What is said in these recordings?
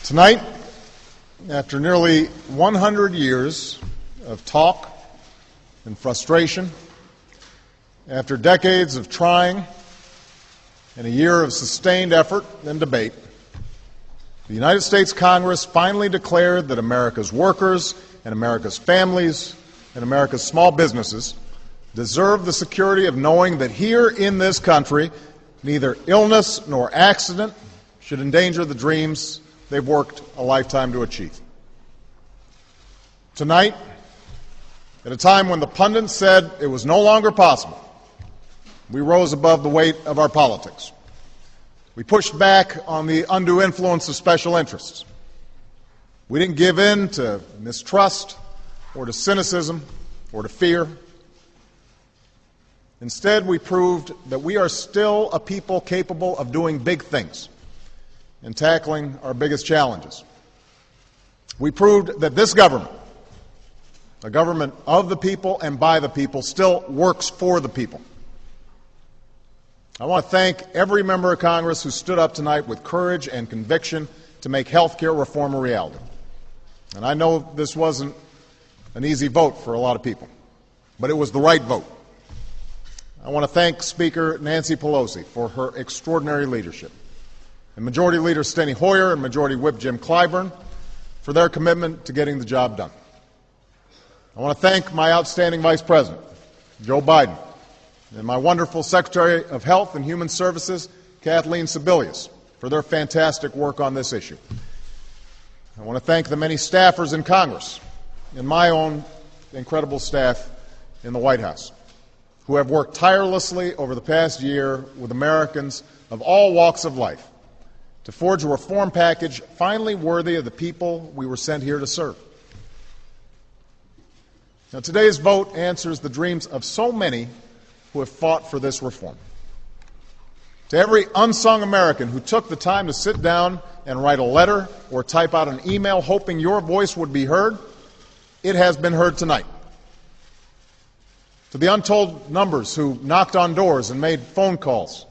Tonight, after nearly 100 years of talk and frustration, after decades of trying and a year of sustained effort and debate, the United States Congress finally declared that America's workers and America's families and America's small businesses deserve the security of knowing that here in this country, neither illness nor accident should endanger the dreams they've worked a lifetime to achieve. Tonight, at a time when the pundits said it was no longer possible, we rose above the weight of our politics. We pushed back on the undue influence of special interests. We didn't give in to mistrust or to cynicism or to fear. Instead, we proved that we are still a people capable of doing big things and tackling our biggest challenges. We proved that this government, a government of the people and by the people, still works for the people. I want to thank every member of Congress who stood up tonight with courage and conviction to make health care reform a reality. And I know this wasn't an easy vote for a lot of people, but it was the right vote. I want to thank Speaker Nancy Pelosi for her extraordinary leadership, and Majority Leader Steny Hoyer and Majority Whip Jim Clyburn for their commitment to getting the job done. I want to thank my outstanding Vice President, Joe Biden, and my wonderful Secretary of Health and Human Services, Kathleen Sebelius, for their fantastic work on this issue. I want to thank the many staffers in Congress and my own incredible staff in the White House who have worked tirelessly over the past year with Americans of all walks of life to forge a reform package finally worthy of the people we were sent here to serve. Now, today's vote answers the dreams of so many who have fought for this reform. To every unsung American who took the time to sit down and write a letter or type out an email hoping your voice would be heard, it has been heard tonight. To the untold numbers who knocked on doors and made phone calls,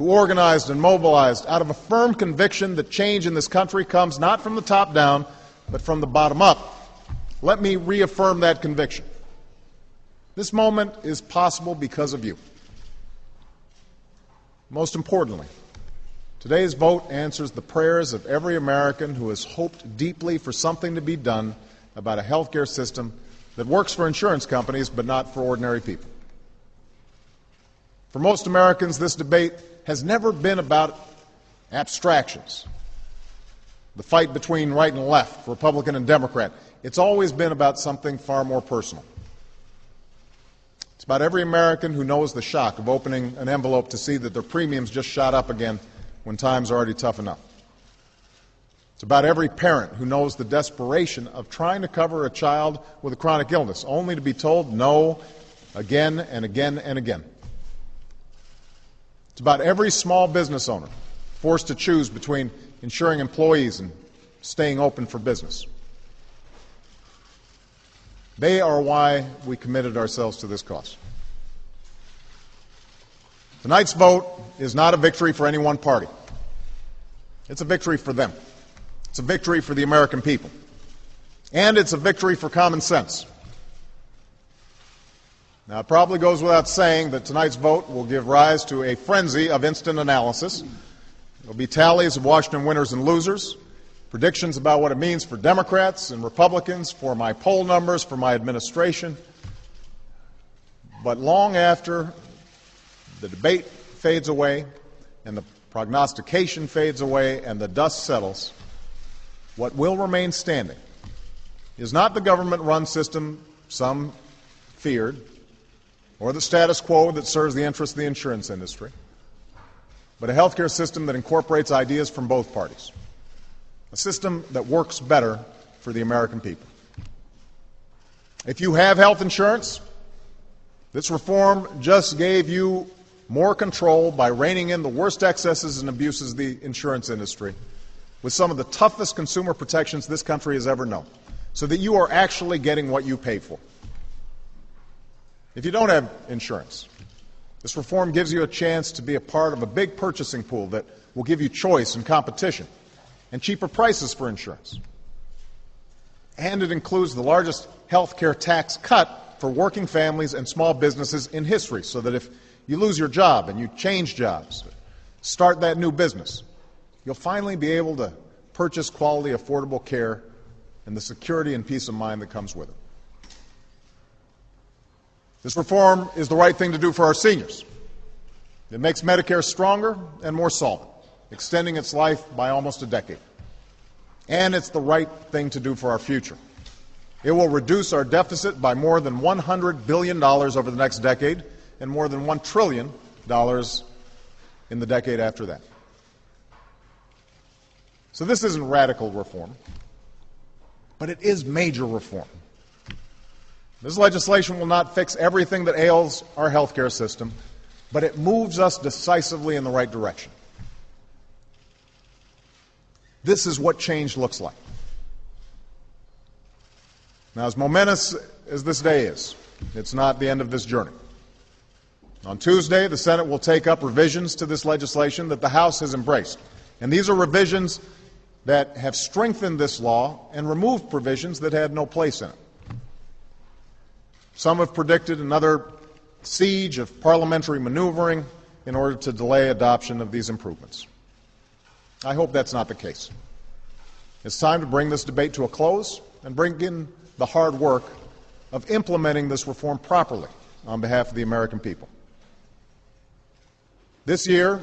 who organized and mobilized out of a firm conviction that change in this country comes not from the top down, but from the bottom up, let me reaffirm that conviction. This moment is possible because of you. Most importantly, today's vote answers the prayers of every American who has hoped deeply for something to be done about a health care system that works for insurance companies but not for ordinary people. For most Americans, this debate has never been about abstractions, the fight between right and left, Republican and Democrat. It's always been about something far more personal. It's about every American who knows the shock of opening an envelope to see that their premiums just shot up again when times are already tough enough. It's about every parent who knows the desperation of trying to cover a child with a chronic illness, only to be told no again and again and again. It's about every small business owner forced to choose between insuring employees and staying open for business. They are why we committed ourselves to this cause. Tonight's vote is not a victory for any one party. It's a victory for them. It's a victory for the American people. And it's a victory for common sense. Now, it probably goes without saying that tonight's vote will give rise to a frenzy of instant analysis. There will be tallies of Washington winners and losers, predictions about what it means for Democrats and Republicans, for my poll numbers, for my administration. But long after the debate fades away and the prognostication fades away and the dust settles, what will remain standing is not the government-run system some feared or the status quo that serves the interests of the insurance industry, but a health care system that incorporates ideas from both parties. A system that works better for the American people. If you have health insurance, this reform just gave you more control by reining in the worst excesses and abuses of the insurance industry with some of the toughest consumer protections this country has ever known, so that you are actually getting what you pay for. If you don't have insurance, this reform gives you a chance to be a part of a big purchasing pool that will give you choice and competition and cheaper prices for insurance. And it includes the largest health care tax cut for working families and small businesses in history, so that if you lose your job and you change jobs, start that new business, you'll finally be able to purchase quality, affordable care and the security and peace of mind that comes with it. This reform is the right thing to do for our seniors. It makes Medicare stronger and more solvent, extending its life by almost a decade. And it's the right thing to do for our future. It will reduce our deficit by more than $100 billion over the next decade and more than $1 trillion in the decade after that. So this isn't radical reform, but it is major reform. This legislation will not fix everything that ails our health care system, but it moves us decisively in the right direction. This is what change looks like. Now, as momentous as this day is, it's not the end of this journey. On Tuesday, the Senate will take up revisions to this legislation that the House has embraced. And these are revisions that have strengthened this law and removed provisions that had no place in it. Some have predicted another siege of parliamentary maneuvering in order to delay adoption of these improvements. I hope that's not the case. It's time to bring this debate to a close and bring in the hard work of implementing this reform properly on behalf of the American people. This year,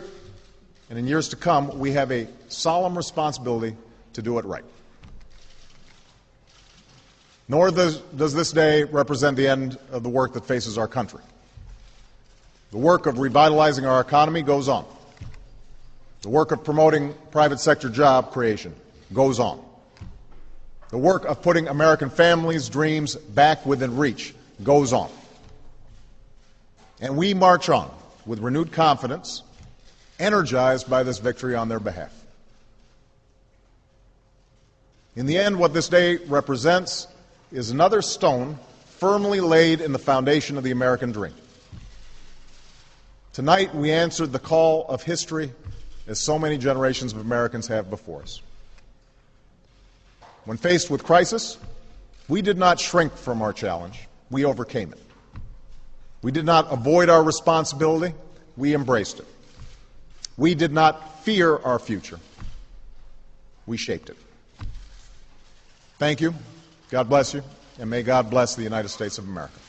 and in years to come, we have a solemn responsibility to do it right. Nor does this day represent the end of the work that faces our country. The work of revitalizing our economy goes on. The work of promoting private sector job creation goes on. The work of putting American families' dreams back within reach goes on. And we march on with renewed confidence, energized by this victory on their behalf. In the end, what this day represents is another stone firmly laid in the foundation of the American dream. Tonight, we answered the call of history as so many generations of Americans have before us. When faced with crisis, we did not shrink from our challenge. We overcame it. We did not avoid our responsibility. We embraced it. We did not fear our future. We shaped it. Thank you. God bless you, and may God bless the United States of America.